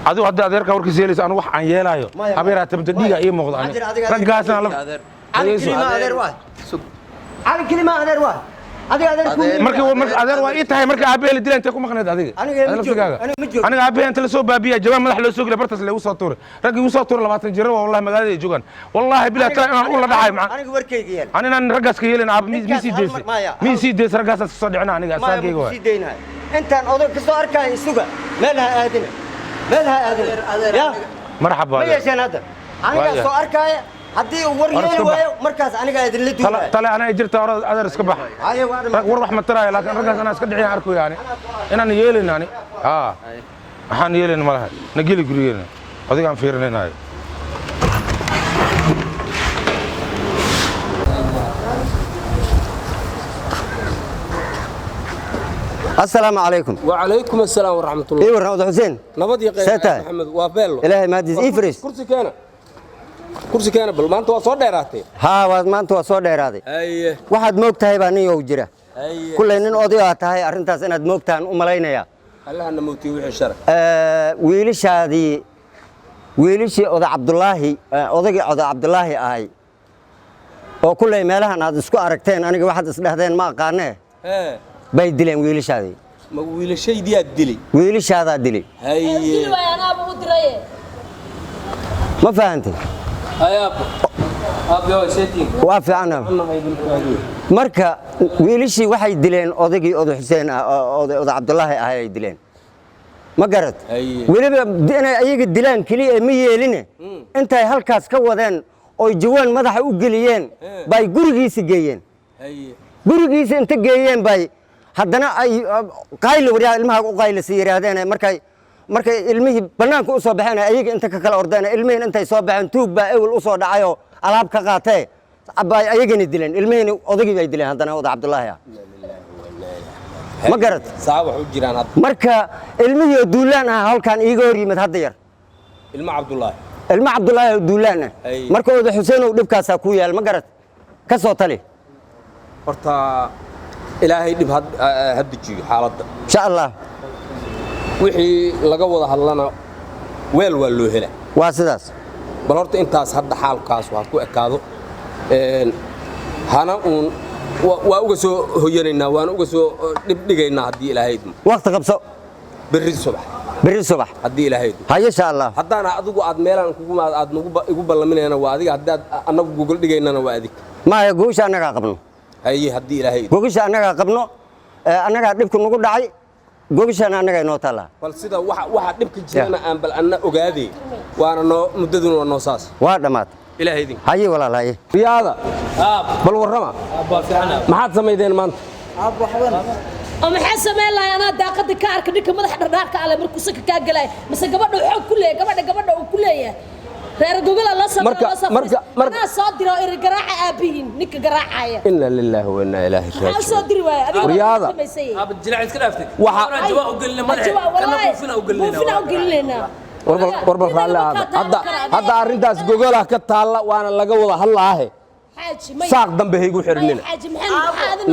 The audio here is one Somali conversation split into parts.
aduu hadda adeerka warkiisa yeelaysa anu wax aan yeelayo habeeraa tabtadiga iyo muuqdo ani raggaasna la على كلمة أدر واحد markii adeer waa ii tahay markii aabbeey dilaan intee ku maqnayd adiga aniga aabbeey inta la soo baabiya jawaan madax loo soo gilay bartaas la ugu soo tuuray ragii ugu soo tuuray 20 jir wallahi magaalada ay joogan wallahi bilaa taa inaan u la dhacay aniga warkayga yeel anina raggaas ka yeelin aab miisi dees raggaas ka soo dhicina aniga asaagayga waa intaan oday ka soo arkay isuga meelaha aadina ya marxaba ma yeeshan hada aniga soo arkay haddii war yeeli waayo markaas aniga idin la duulay tala ana jirta hore adeer iska bax war wax ma taraay laakiin raggaas ana iska dhiciyaan arko yaani inaan yeelin ani waxaan yeelin ma laha nageli gurigeena adigaan fiirinaynaay السلام عليكم وعليكم السلام ورحمة الله. ايه ورحمة حسين نبض يا قيس محمد وافيلو إلهي ما ديز إفرس كرسي كان بل ما أنت وصل ديراتي ها ما أنت وصل ديراتي أيه واحد موقت هاي باني يوجره أيه كل إنن أضيعت هاي أرنتاس إن موقتان أملاينا يا الله أنا موتي وحش الشرع ويلش هذه ويلش أضع عبد الله أضع عبد الله هاي وكل ما لها نادي سكو أركتين أنا واحد إصلاحين ما قانه بيدلين ويلش هذه ما ويلش شيء دي أدلي ويلش هذا أدلي أدلي أنا أبو دريه ما فهمت أبي وسيتين وافي أنا مركا ويلشي waxay dileen odagii oday Xuseen oday Cabdullaahi ahay dileen ma garad waliba inay ayaga dilaan kaliya ma yeelina intay halkaas ka wadeen oo jawaan madaxa u galiyeen bay gurigiisa geeyeen gurigiisa inta geeyeen bay haddana ay qayl wariyaa ilmaha u qaylisay yiraahdeen markay ilmihii banaanka u soo baxeen ayaga inta ka kala ordeen ilmihiin intay soo baxeen tuug baa awal u soo dhacayo alaab ka qaatay abay ayagana dileen ilmihiin odagii bay dileen haddana oday Cabdullaahi ma garad saaw wax u jiraan hadda marka ilmihii duulaan ah halkan iiga hor yimid hadda yar ilma Cabdullaahi duulaan marka oday Xuseen oo dhibkaas ku yaal ma garad ka soo tali horta ilaahay dib hadda jiyo xaaladda insha Allah wixii laga wada hadlana weel waa loo helaa waa sidaas bal horta intaas hadda xaalkaas waa ku ekaado hana waa uga soo hoyanaynaa waan uga soo dhibdhigaynaa haddii ilaahay waqti qabso berri subax haddii ilaahay haye insha Allah haddana adigu aad meelaan kugu aad igu ballaminayna waa adiga haddaad annagu google dhigaynana waa adig ma goosha annaga qabno haye haddii ilaahay goosha annaga qabno annaga dhibku nagu dhacay goobshana annaga inoo tala bal sida waxa dhibka jirana aan bal anna ogaaday waana noo muddaduna noo saas waa dhamaad ilaahay idin haye walaalay riyaada bal warrama maxaad sameeyeen maanta ama maxaa sameeyay ana daaqada ka arka dhika madax dhardhaarka ale markuu saka ka galay mise gabadha xoog ku leeyahay gabadha uu ku leeyahay reer gogol la soo marka soo diro ir garaaca aabihin ninka garaacaya inna lillahi wa inna ilaahi raaji'uun soo diri waay adiga riyaada aba jilaa iska dhaaftay waxa jawaa u galina madax kana buufina u galina warbal raali hadda arintaas gogol ka taala waana laga wada hadlaahe saaq dambe haygu xirnina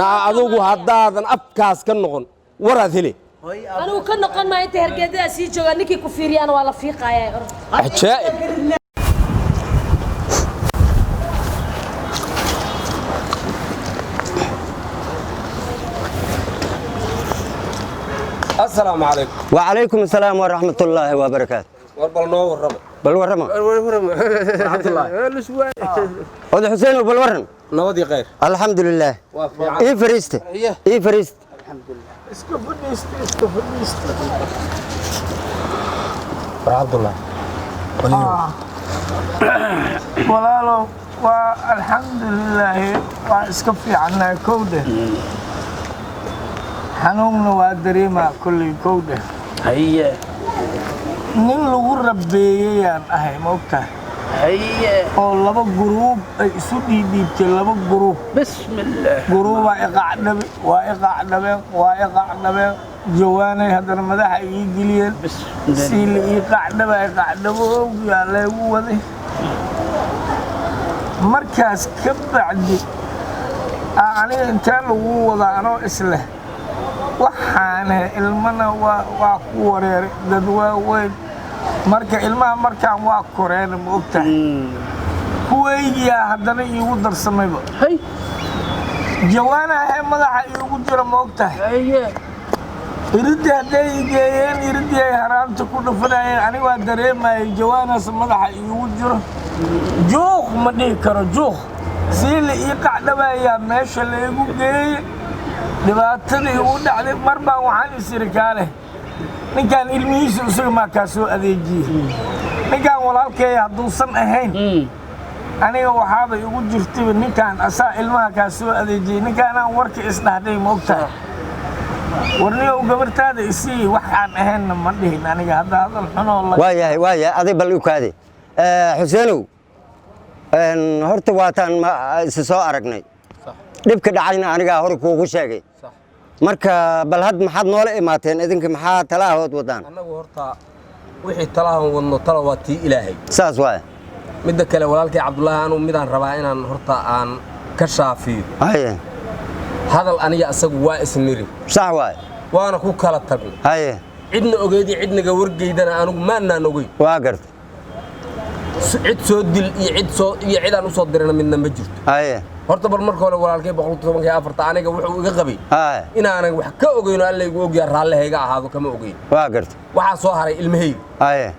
na adigu haddaadan afkaas ka noqon waraad hele anigu ka noqon ma inta hergeedada sii jooga ninkii ku fiiriyaan waa la fiiqayaa ajaa'ib السلام عليكم وعليكم السلام ورحمة الله وبركاته بالورمة ورحمة الله هذا حسين وبالورن نودي غير الحمد لله إيه فريست إيه فريست الحمد لله اسكفنيست عبد الله والله والحمد لله واسكفي عنا كوده حنون وادريما كل كوده هي nin lagu rabeeyay ahay moogta هي oo laba group ay isu dhiibtay laba group bismillah group waa iqacdabe jawaanay hadana madaxa ay geliyeen si la iqacdabo yaa lagu waday markaas ka bacdi aniga inta lagu wada anoo isla waxaana ilmana waa ku wareeray dad waaweyn marka ilmaha markaan waa koreen ma ogtahay kuweygiyaa haddana iigu darsamayba jawaanaha madaxa iigu jira ma ogtahay iridii hadday geeyeen iridii ay haraanta ku dhufanayeen aniga waa dareemayay jawaanaas madaxa iigu jiro juuq ma dhihi karo juuq sii la ii qacdhabayaa meesha laygu geeyey dhibaatadii igu dhacday mar baan waxaan isiri kaale ninkaan ilmihiisa isaga maa kaa soo adeejiyey ninkaan walaalkeeya hadduusan ahayn aniga waxaaba igu jirtayba ninkaan asaa ilmaha kaa soo adeejiyey ninkaanaan warka isdhahday ma ogtahay warniyow gabartaada isii wax aan ahaynna ma dhihin aniga hadda hadal xunoo waayahay aday bal u kaade xuseenow horta waataan isa soo aragnay dhibka dhacayna anigaa hore kuugu sheegay marka bal had maxaad noola imaateen idinka maxaa talaahood wadaan annagu horta wixii talaahan wadno tala waa tii ilaahay saas waay midda kale walaalkay cabdullaahi anu midaan rabaa inaan horta aan ka shaafiyo haye hadal aniga asagu waa isniri sax waay waana ku kala tagnay haye cidna ogeydii cidnaga wargeydana anugu maannaan ogeyn waa garta cid soo dil iyo cidaan u soo dirana midna ma jirto haye horta bal marka hore walaalkay 114 aniga wuxuu iga qabay inaanan wax ka ogeyno alla igu ogyaa raallahayga ahaado kama ogeyn waa garta waxaa soo haray ilmahayga haye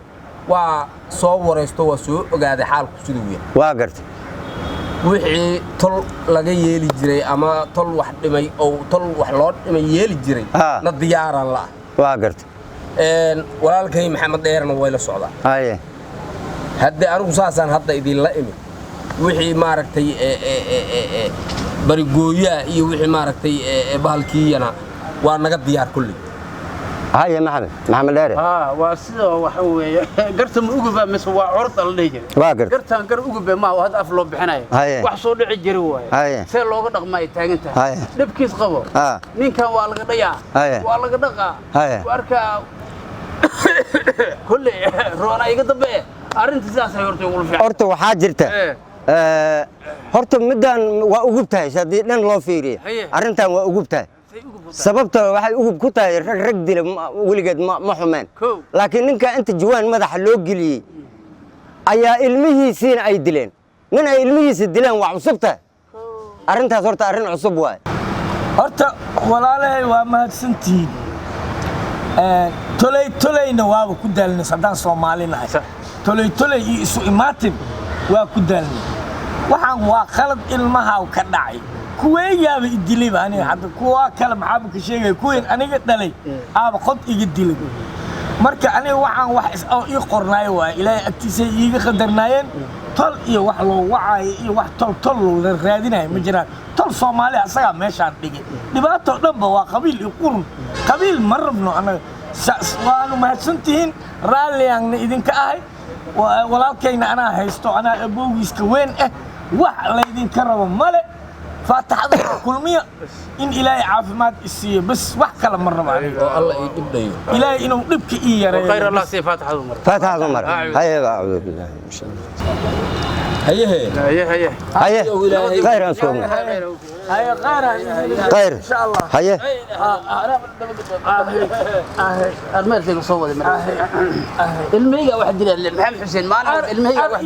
waa soo waraysto waa soo ogaaday xaalku siduu yahay waa garta wixii tol laga yeeli jiray ama tol wax dhimay oo tol wax loo dhimay yeeli jiray na diyaaran la waa garta walaalkay maxamed dheerna way la socdaa haye hadda anigu saasaan hadda idin la imi wixii maaragtay barigooyaa iyo wixii maaragtay bahalkiiyana waa naga diyaar kulli haye maxamed dheere waa sida waxa weeye garta ma uguba mise waa curta la dhihi jiray waa garta gartaan gar uguba ma hadda af loo bixinayo wax soo dhici jiray waaye see looga dhaqma ay taagan tahay dhibkiis qabo ninkan waa laga dhayaa waa laga dhaqaa warka kulli roona iga dambe arrinta sidaas ay horta waxaa jirta horta midaan waa ugub tahay haddii dhan loo fiiriyo arrintan waa ugub tahay sababta waxay ugub ku tahay rag dila weligeed ma xumeen laakiin ninka inta jawaan madaxa loo geliyey ayaa ilmihiisiina ay dileen nin ay ilmihiisa dileen waa cusub tahay arrintaas horta arrin cusub waay horta walaalahay waa mahadsantihiin tolayna waaba ku daalnay haddaan Soomaali nahay tolay iyo isu imaatin waa ku daalnay waxaan waa qalad ilmaha ka dhacay kuweeyaaba idilay aniga hadda kuwa kale maxaa ka sheegay kuween aniga dhalay aaba qod iga dilay marka aniga waxaan wax ii qornaayo waa ilaahay agtiisa iiga qadarnaayeen tol iyo wax loo wacay iyo wax tol loo raadinayo ma jiraan tol Soomaali asaga meeshaan dhigay dhibaato dhanba waa qabiil iyo qurun qabiil ma rabno anaga waanu mahadsantihiin raalliyaanna idinka ahay walaalkayna anaa haysto anaa abowgiiska weyn wax laydinka rabo male faataxada kulmiya in ilaahay caafimaad isiiyo bas wax kale ma rabo oo alla ii dhibdayo ilaahay inuu dhibka ii yareeyo khayr allah si faataxadu mar haye a'uudu billahi min haye haye khayran sooma haye khayr ان شاء الله haye المرتين صوّد المرتين الميجا واحد محمد حسين ما أنا الميجا واحد